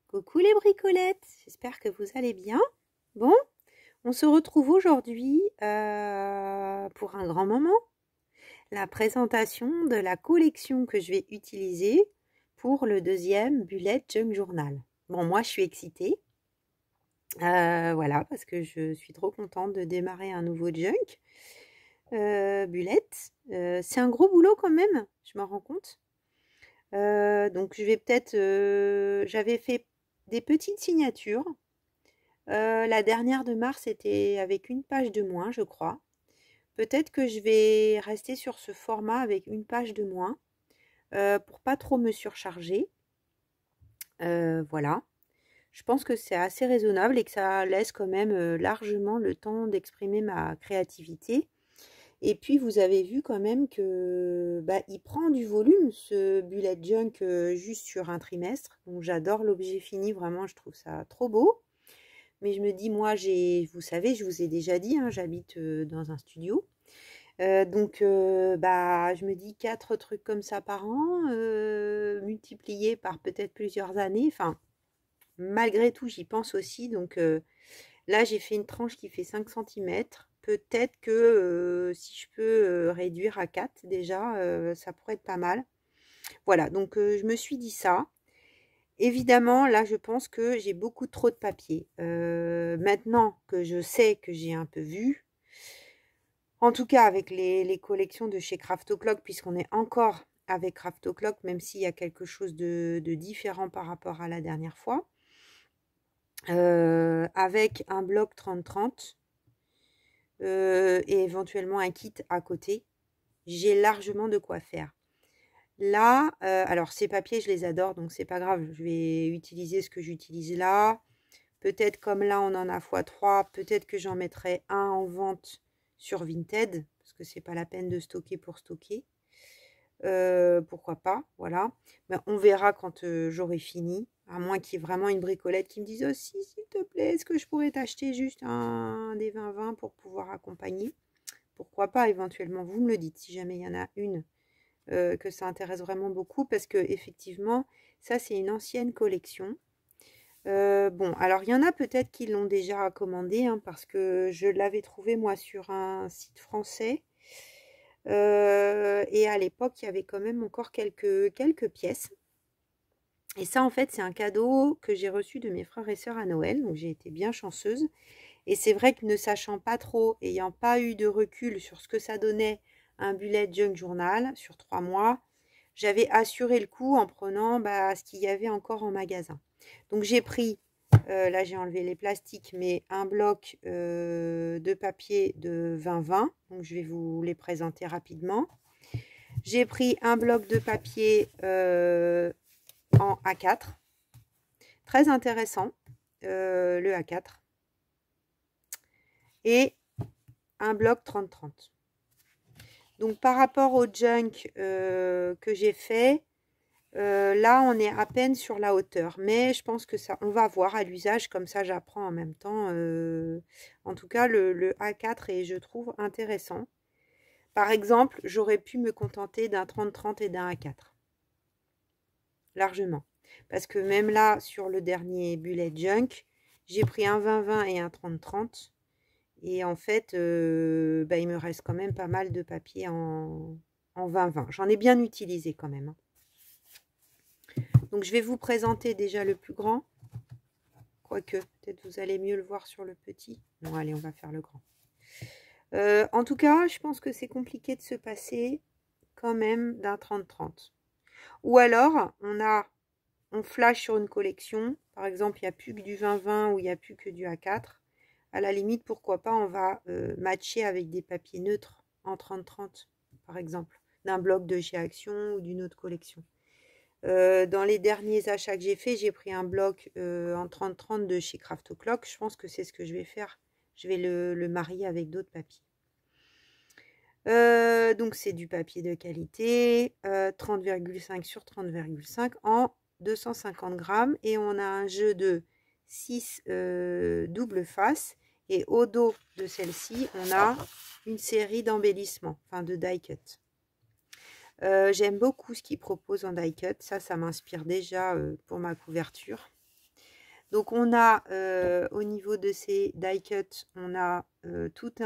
Coucou les bricolettes, j'espère que vous allez bien. Bon, on se retrouve aujourd'hui pour un grand moment, la présentation de la collection que je vais utiliser pour le deuxième Bullet Junk Journal. Bon, moi je suis excitée, voilà, parce que je suis trop contente de démarrer un nouveau junk. Bullet, c'est un gros boulot quand même, je m'en rends compte. Donc je vais peut-être, j'avais fait des petites signatures. La dernière de mars était avec une page de moins, je crois. Peut-être que je vais rester sur ce format avec une page de moins pour pas trop me surcharger. Voilà. Je pense que c'est assez raisonnable et que ça laisse quand même largement le temps d'exprimer ma créativité. Et puis vous avez vu quand même que il prend du volume ce bullet junk juste sur un trimestre. Donc j'adore l'objet fini, vraiment je trouve ça trop beau. Mais je me dis, moi, vous savez, je vous ai déjà dit, hein, j'habite dans un studio. Je me dis 4 trucs comme ça par an, multipliés par peut-être plusieurs années. Enfin, malgré tout, j'y pense aussi. Donc là, j'ai fait une tranche qui fait 5 cm. Peut-être que si je peux réduire à 4 déjà, ça pourrait être pas mal. Voilà, donc je me suis dit ça. Évidemment, là, je pense que j'ai beaucoup trop de papier. Maintenant que je sais que j'ai un peu vu, en tout cas avec les collections de chez Craft O'Clock, puisqu'on est encore avec Craft O'Clock, même s'il y a quelque chose de différent par rapport à la dernière fois, avec un bloc 30-30 et éventuellement un kit à côté, j'ai largement de quoi faire. Là, alors ces papiers, je les adore, donc c'est pas grave, je vais utiliser ce que j'utilise là. Peut-être comme là, on en a x3, peut-être que j'en mettrai un en vente sur Vinted, parce que c'est pas la peine de stocker pour stocker. Pourquoi pas, voilà. Mais on verra quand j'aurai fini, à moins qu'il y ait vraiment une bricolette qui me dise « Oh si, s'il te plaît, est-ce que je pourrais t'acheter juste un des 20-20 pour pouvoir accompagner ?» Pourquoi pas, éventuellement, vous me le dites, si jamais il y en a une que ça intéresse vraiment beaucoup, parce que effectivement, ça c'est une ancienne collection. Bon, alors il y en a peut-être qui l'ont déjà commandé, hein, parce que je l'avais trouvé moi sur un site français. Et à l'époque, il y avait quand même encore quelques pièces. Et ça, en fait, c'est un cadeau que j'ai reçu de mes frères et sœurs à Noël. Donc j'ai été bien chanceuse. Et c'est vrai que ne sachant pas trop, ayant pas eu de recul sur ce que ça donnait un bullet junk journal sur 3 mois, j'avais assuré le coup en prenant ce qu'il y avait encore en magasin. Donc j'ai pris, là j'ai enlevé les plastiques, mais un bloc de papier de 20-20. Donc je vais vous les présenter rapidement. J'ai pris un bloc de papier en A4. Très intéressant, le A4. Et un bloc 30-30. Donc par rapport au junk que j'ai fait, là on est à peine sur la hauteur, mais je pense que ça, on va voir à l'usage, comme ça j'apprends en même temps. En tout cas le A4 est, je trouve, intéressant. Par exemple, j'aurais pu me contenter d'un 30-30 et d'un A4, largement, parce que même là sur le dernier bullet junk, j'ai pris un 20-20 et un 30-30. Et en fait, il me reste quand même pas mal de papier en 20-20. J'en ai bien utilisé quand même. Donc, je vais vous présenter déjà le plus grand. Quoique, peut-être vous allez mieux le voir sur le petit. Non, allez, on va faire le grand. En tout cas, je pense que c'est compliqué de se passer quand même d'un 30-30. Ou alors, on flash sur une collection. Par exemple, il n'y a plus que du 20-20 ou il n'y a plus que du A4. À la limite, pourquoi pas, on va matcher avec des papiers neutres en 30-30, par exemple, d'un bloc de chez Action ou d'une autre collection. Dans les derniers achats que j'ai fait, j'ai pris un bloc en 30-30 de chez Craft O'Clock. Je pense que c'est ce que je vais faire. Je vais le marier avec d'autres papiers. Donc, c'est du papier de qualité, 30,5 sur 30,5 en 250 grammes. Et on a un jeu de 6 double face. Et au dos de celle-ci, on a une série d'embellissements, enfin de die cut. J'aime beaucoup ce qu'ils proposent en die cut. Ça m'inspire déjà pour ma couverture. Donc on a au niveau de ces die cuts, on a toute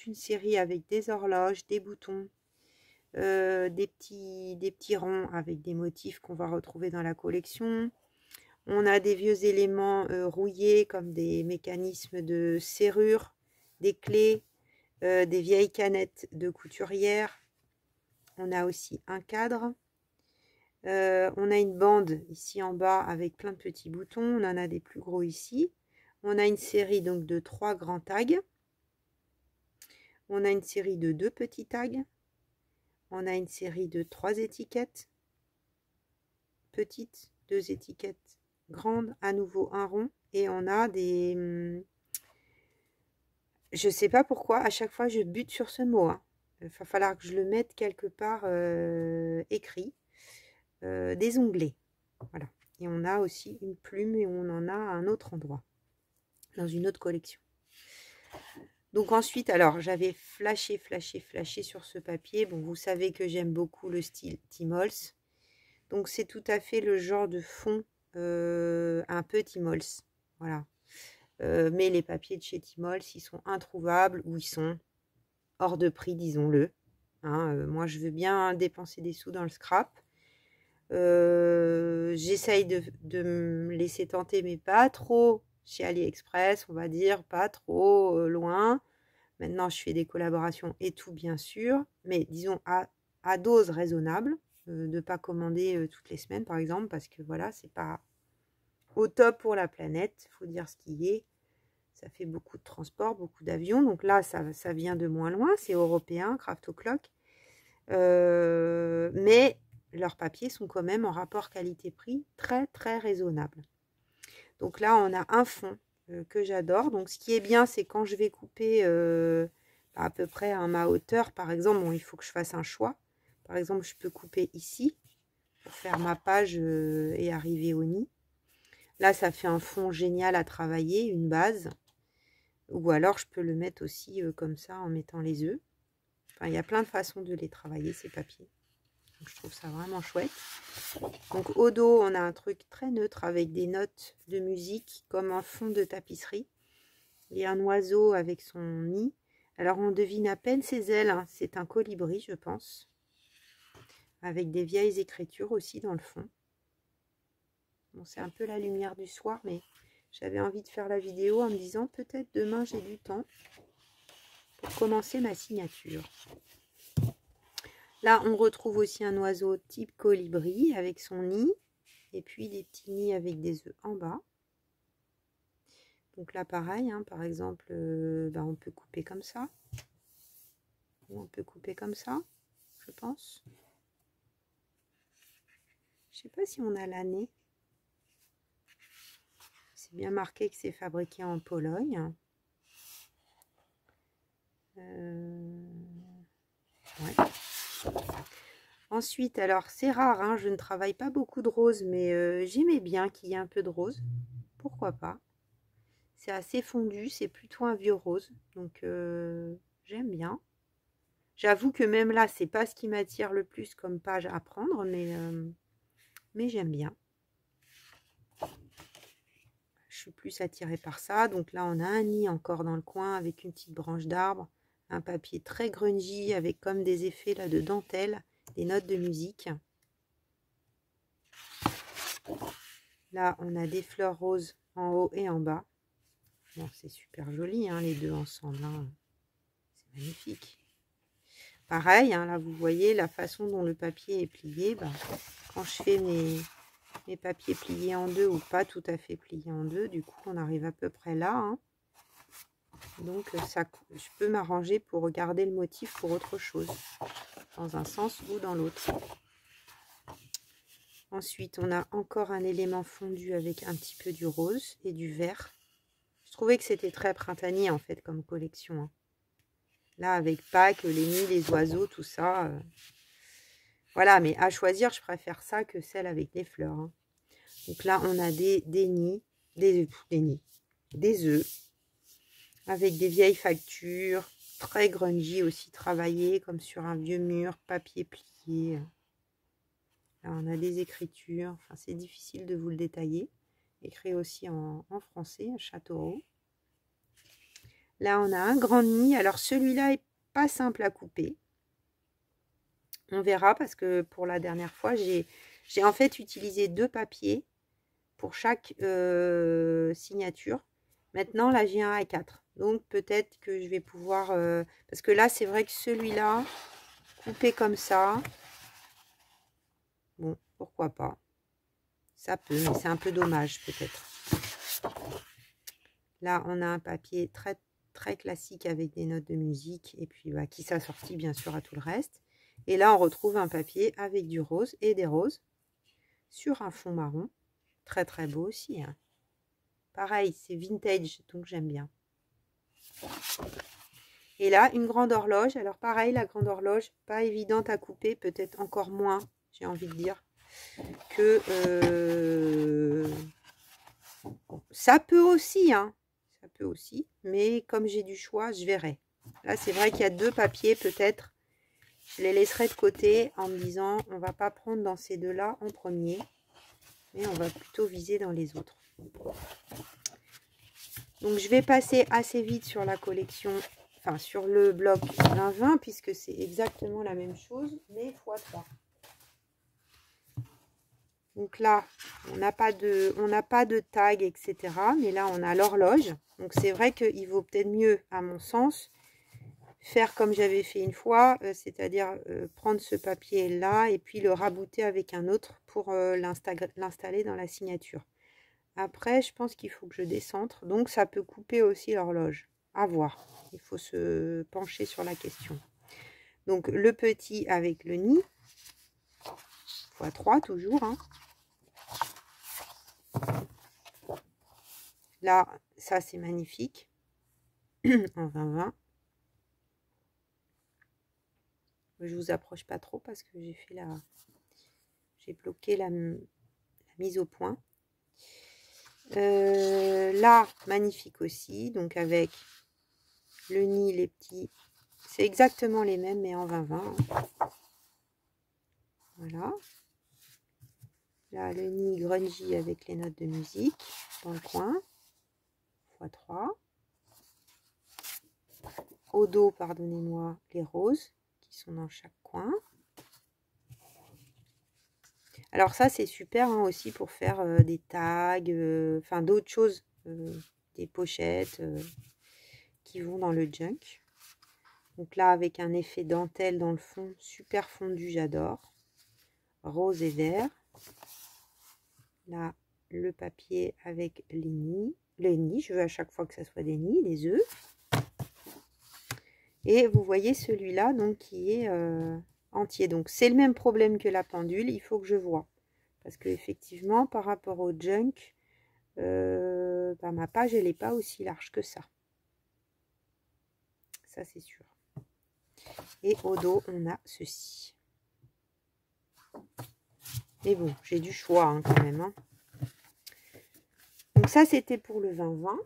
une série avec des horloges, des boutons, des petits ronds avec des motifs qu'on va retrouver dans la collection. On a des vieux éléments rouillés comme des mécanismes de serrure, des clés, des vieilles canettes de couturière. On a aussi un cadre. On a une bande ici en bas avec plein de petits boutons. On en a des plus gros ici. On a une série donc de 3 grands tags. On a une série de 2 petits tags. On a une série de 3 étiquettes. Petites, 2 étiquettes grandes, à nouveau un rond. Et on a des... Je sais pas pourquoi, à chaque fois je bute sur ce mot. Hein. Il va falloir que je le mette quelque part écrit. Des onglets. Voilà. Et on a aussi une plume et on en a à un autre endroit, dans une autre collection. Donc ensuite, alors j'avais flashé sur ce papier. Bon, vous savez que j'aime beaucoup le style Timols. Donc c'est tout à fait le genre de fond un peu Timols. Voilà. Mais les papiers de chez Timols, ils sont introuvables ou ils sont hors de prix, disons-le. Hein, moi, je veux bien dépenser des sous dans le scrap. J'essaye de me laisser tenter, mais pas trop chez AliExpress, on va dire, pas trop loin. Maintenant, je fais des collaborations et tout, bien sûr, mais disons à dose raisonnable, de ne pas commander toutes les semaines, par exemple, parce que voilà, c'est pas au top pour la planète, faut dire ce qui est. Ça fait beaucoup de transport, beaucoup d'avions. Donc là, ça vient de moins loin, c'est européen, Craft O'Clock. Mais leurs papiers sont quand même en rapport qualité-prix très très raisonnable. Donc là, on a un fond que j'adore. Donc ce qui est bien, c'est quand je vais couper à peu près à ma hauteur, par exemple, bon, il faut que je fasse un choix. Par exemple, je peux couper ici pour faire ma page et arriver au nid. Là, ça fait un fond génial à travailler, une base. Ou alors, je peux le mettre aussi comme ça en mettant les œufs. Enfin, il y a plein de façons de les travailler, ces papiers. Donc, je trouve ça vraiment chouette. Donc, au dos, on a un truc très neutre avec des notes de musique comme un fond de tapisserie. Et un oiseau avec son nid. Alors, on devine à peine ses ailes. Hein. C'est un colibri, je pense. Avec des vieilles écritures aussi dans le fond. Bon, c'est un peu la lumière du soir, mais j'avais envie de faire la vidéo en me disant peut-être demain j'ai du temps pour commencer ma signature. Là, on retrouve aussi un oiseau type colibri avec son nid. Et puis des petits nids avec des œufs en bas. Donc là, pareil, hein, par exemple, on peut couper comme ça. Ou on peut couper comme ça, je pense. Je ne sais pas si on a l'année. C'est bien marqué que c'est fabriqué en Pologne. Ouais. Ensuite, alors c'est rare, hein, je ne travaille pas beaucoup de rose, mais j'aimais bien qu'il y ait un peu de rose. Pourquoi pas? C'est assez fondu, c'est plutôt un vieux rose, donc j'aime bien. J'avoue que même là, c'est pas ce qui m'attire le plus comme page à prendre, mais j'aime bien. Je suis plus attirée par ça. Donc là, on a un nid encore dans le coin avec une petite branche d'arbre, un papier très grungy avec comme des effets là de dentelle, des notes de musique. Là, on a des fleurs roses en haut et en bas. Bon, c'est super joli, hein, les deux ensemble. Hein. C'est magnifique. Pareil, hein, là, vous voyez la façon dont le papier est plié. Quand je fais mes papiers pliés en deux ou pas tout à fait pliés en deux, du coup, on arrive à peu près là. Hein. Donc, je peux m'arranger pour regarder le motif pour autre chose, dans un sens ou dans l'autre. Ensuite, on a encore un élément fondu avec un petit peu du rose et du vert. Je trouvais que c'était très printanier, en fait, comme collection. Hein. Là, avec Pâques, les nids, les oiseaux, tout ça. Voilà, mais à choisir, je préfère ça que celle avec les fleurs. Hein. Donc là, on a des nids, des œufs, avec des vieilles factures, très grungy aussi travaillées, comme sur un vieux mur, papier plié. Là, on a des écritures, enfin, c'est difficile de vous le détailler. écrit aussi en français, Châteauroux. Là, on a un grand nid. Alors, celui-là est pas simple à couper. On verra parce que pour la dernière fois, j'ai en fait utilisé 2 papiers pour chaque signature. Maintenant, là, j'ai un A4. Donc, peut-être que je vais pouvoir... parce que là, c'est vrai que celui-là, coupé comme ça, bon, pourquoi pas. Ça peut, mais c'est un peu dommage, peut-être. Là, on a un papier très, très classique avec des notes de musique et puis qui s'assortit, bien sûr, à tout le reste. Et là, on retrouve un papier avec du rose et des roses sur un fond marron. Très, très beau aussi, hein. Pareil, c'est vintage, donc j'aime bien. Et là, une grande horloge. Alors pareil, la grande horloge, pas évidente à couper, peut-être encore moins, j'ai envie de dire, que... ça peut aussi, hein. Ça peut aussi, mais comme j'ai du choix, je verrai. Là, c'est vrai qu'il y a 2 papiers, peut-être. Je les laisserai de côté en me disant, on va pas prendre dans ces 2-là en premier, mais on va plutôt viser dans les autres. Donc, je vais passer assez vite sur la collection, enfin, sur le bloc 20-20, puisque c'est exactement la même chose, mais x3. Donc là, on n'a pas de tag, etc. Mais là, on a l'horloge. Donc, c'est vrai qu'il vaut peut-être mieux, à mon sens, faire comme j'avais fait une fois, c'est-à-dire prendre ce papier-là et puis le rabouter avec un autre pour l'installer dans la signature. Après, je pense qu'il faut que je décentre. Donc, ça peut couper aussi l'horloge. À voir. Il faut se pencher sur la question. Donc, le petit avec le nid. x3 toujours, hein. Là, ça, c'est magnifique. En 20-20. Je vous approche pas trop parce que j'ai fait j'ai bloqué la mise au point. Là, magnifique aussi. Donc, avec le nid, les petits. C'est exactement les mêmes, mais en 20-20. Voilà. Là, le nid grungy avec les notes de musique dans le coin. x3. Au dos, pardonnez-moi, les roses qui sont dans chaque coin. Alors ça, c'est super hein, aussi pour faire des tags, enfin d'autres choses, des pochettes qui vont dans le junk. Donc là, avec un effet dentelle dans le fond, super fondu, j'adore. Rose et vert. Là, le papier avec les nids. Les nids, je veux à chaque fois que ça soit des nids, des œufs. Et vous voyez celui-là, donc qui est entier. Donc c'est le même problème que la pendule, il faut que je vois. Parce que effectivement, par rapport au junk, ma page, elle n'est pas aussi large que ça. Ça, c'est sûr. Et au dos, on a ceci. Mais bon, j'ai du choix hein, quand même. Hein. Donc ça, c'était pour le 20-20.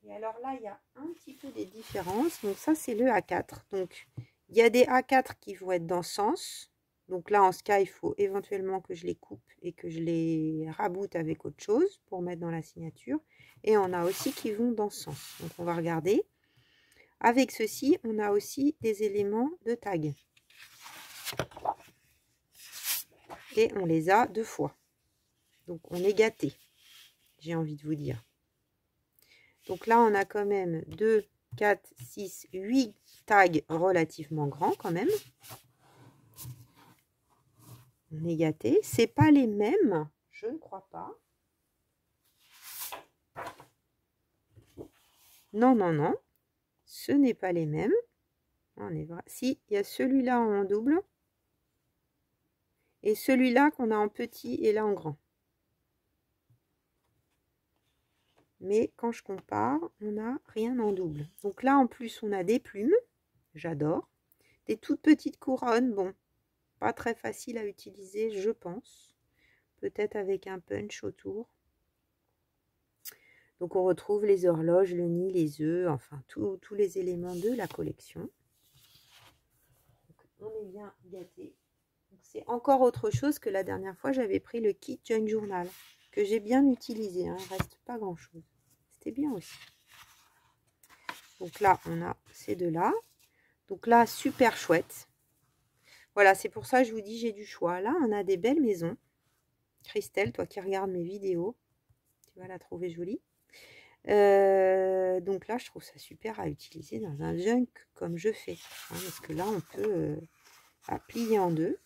Et alors là, il y a un petit peu des différences. Donc ça, c'est le A4. Donc, il y a des A4 qui vont être dans ce sens. Donc là, en ce cas, il faut éventuellement que je les coupe et que je les raboute avec autre chose pour mettre dans la signature. Et on a aussi qui vont dans ce sens. Donc, on va regarder. Avec ceci, on a aussi des éléments de tag. Et on les a 2 fois. Donc, on est gâté, j'ai envie de vous dire. Donc là, on a quand même 2, 4, 6, 8 tags relativement grands quand même. On est gâté. C'est pas les mêmes, je ne crois pas. Non, non, non. Ce n'est pas les mêmes. On est vrai. Si, il y a celui-là en double. Et celui-là qu'on a en petit et là en grand. Mais quand je compare, on n'a rien en double. Donc là, en plus, on a des plumes. J'adore. Des toutes petites couronnes. Bon, pas très facile à utiliser, je pense. Peut-être avec un punch autour. Donc, on retrouve les horloges, le nid, les œufs, enfin, tous les éléments de la collection. Donc, on est bien gâté. C'est encore autre chose que la dernière fois, j'avais pris le kit Junk Journal. que j'ai bien utilisé. Hein. Il ne reste pas grand-chose. C'était bien aussi. Donc là, on a ces deux-là. Donc là, super chouette. Voilà, c'est pour ça que je vous dis, j'ai du choix. Là, on a des belles maisons. Christelle, toi qui regardes mes vidéos, tu vas la trouver jolie. Donc là, je trouve ça super à utiliser dans un junk comme je fais. Hein, parce que là, on peut plier en deux.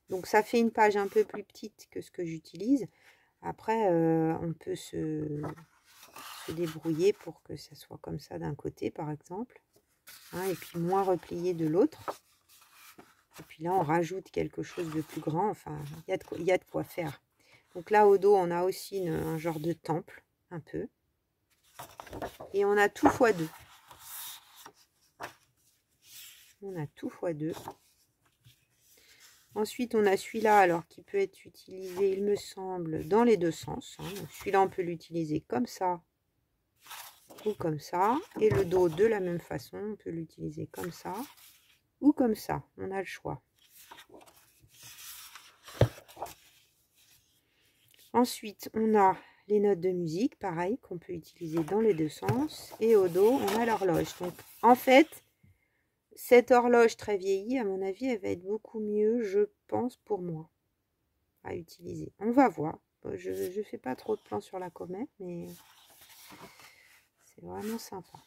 Donc ça fait une page un peu plus petite que ce que j'utilise. Après, on peut se débrouiller pour que ça soit comme ça d'un côté, par exemple. Hein, et puis moins replié de l'autre. Et puis là, on rajoute quelque chose de plus grand. Enfin, il y a de quoi faire. Donc là, au dos, on a aussi un genre de temple, un peu. Et on a tout x2. On a tout x2. Ensuite, on a celui-là, alors qui peut être utilisé, il me semble, dans les deux sens. Hein. Celui-là, on peut l'utiliser comme ça ou comme ça. Et le dos, de la même façon, on peut l'utiliser comme ça ou comme ça. On a le choix. Ensuite, on a les notes de musique, pareil, qu'on peut utiliser dans les deux sens. Et au dos, on a l'horloge. Donc, en fait, cette horloge très vieillie, à mon avis, elle va être beaucoup mieux, je pense, pour moi, à utiliser. On va voir. Je ne fais pas trop de plans sur la comète, mais c'est vraiment sympa.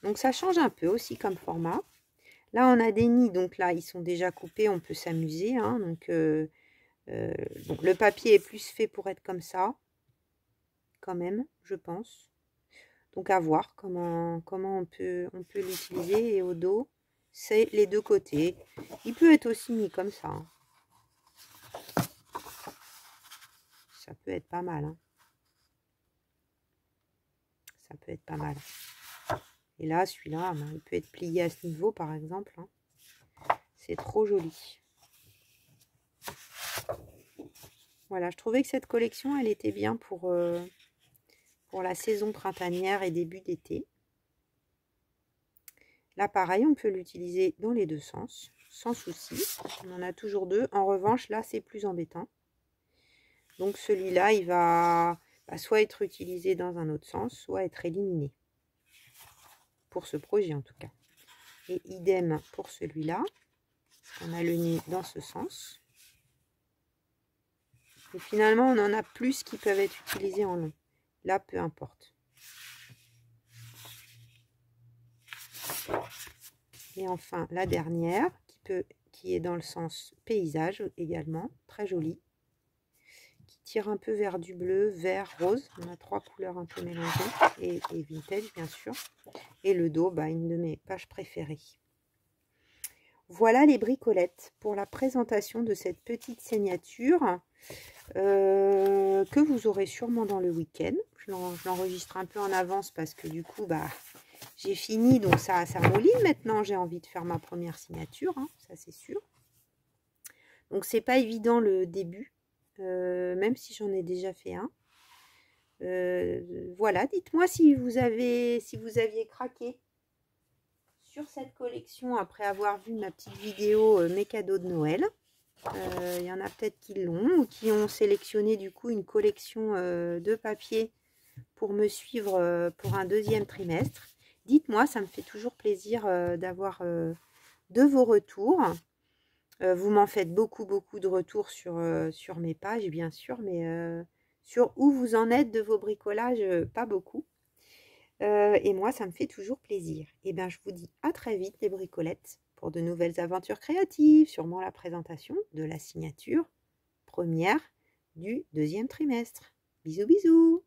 Donc, ça change un peu aussi comme format. Là, on a des nids, donc là, ils sont déjà coupés, on peut s'amuser. Hein, donc, le papier est plus fait pour être comme ça, quand même, je pense. Donc, à voir comment on peut l'utiliser. Et au dos, c'est les deux côtés. Il peut être aussi mis comme ça. Hein. Ça peut être pas mal. Hein. Ça peut être pas mal. Et là, celui-là, il peut être plié à ce niveau, par exemple. Hein. C'est trop joli. Voilà, je trouvais que cette collection, elle était bien pour la saison printanière et début d'été. Là, pareil, on peut l'utiliser dans les deux sens, sans souci. On en a toujours deux. En revanche, là, c'est plus embêtant. Donc, celui-là, il va soit être utilisé dans un autre sens, soit être éliminé. Pour ce projet, en tout cas. Et idem pour celui-là. On a le nid dans ce sens. Et finalement, on en a plus qui peuvent être utilisés en long. Là, peu importe. Et enfin, la dernière, qui est dans le sens paysage également, très jolie, qui tire un peu vers du bleu, vert, rose. On a trois couleurs un peu mélangées, et vintage, bien sûr. Et le dos, une de mes pages préférées. Voilà les bricolettes pour la présentation de cette petite signature que vous aurez sûrement dans le week-end. Je l'enregistre un peu en avance parce que du coup, j'ai fini, donc ça mouline maintenant. J'ai envie de faire ma première signature, hein, ça c'est sûr. Donc c'est pas évident le début, même si j'en ai déjà fait un. Voilà, dites-moi si vous aviez craqué sur cette collection après avoir vu ma petite vidéo mes cadeaux de Noël. Il y en a peut-être qui l'ont ou qui ont sélectionné du coup une collection de papier pour me suivre pour un deuxième trimestre. Dites-moi, ça me fait toujours plaisir d'avoir de vos retours. Vous m'en faites beaucoup de retours sur mes pages, bien sûr, mais sur où vous en êtes de vos bricolages, pas beaucoup. Et moi, ça me fait toujours plaisir. Et bien, je vous dis à très vite, les bricolettes, pour de nouvelles aventures créatives, sûrement la présentation de la signature première du deuxième trimestre. Bisous, bisous!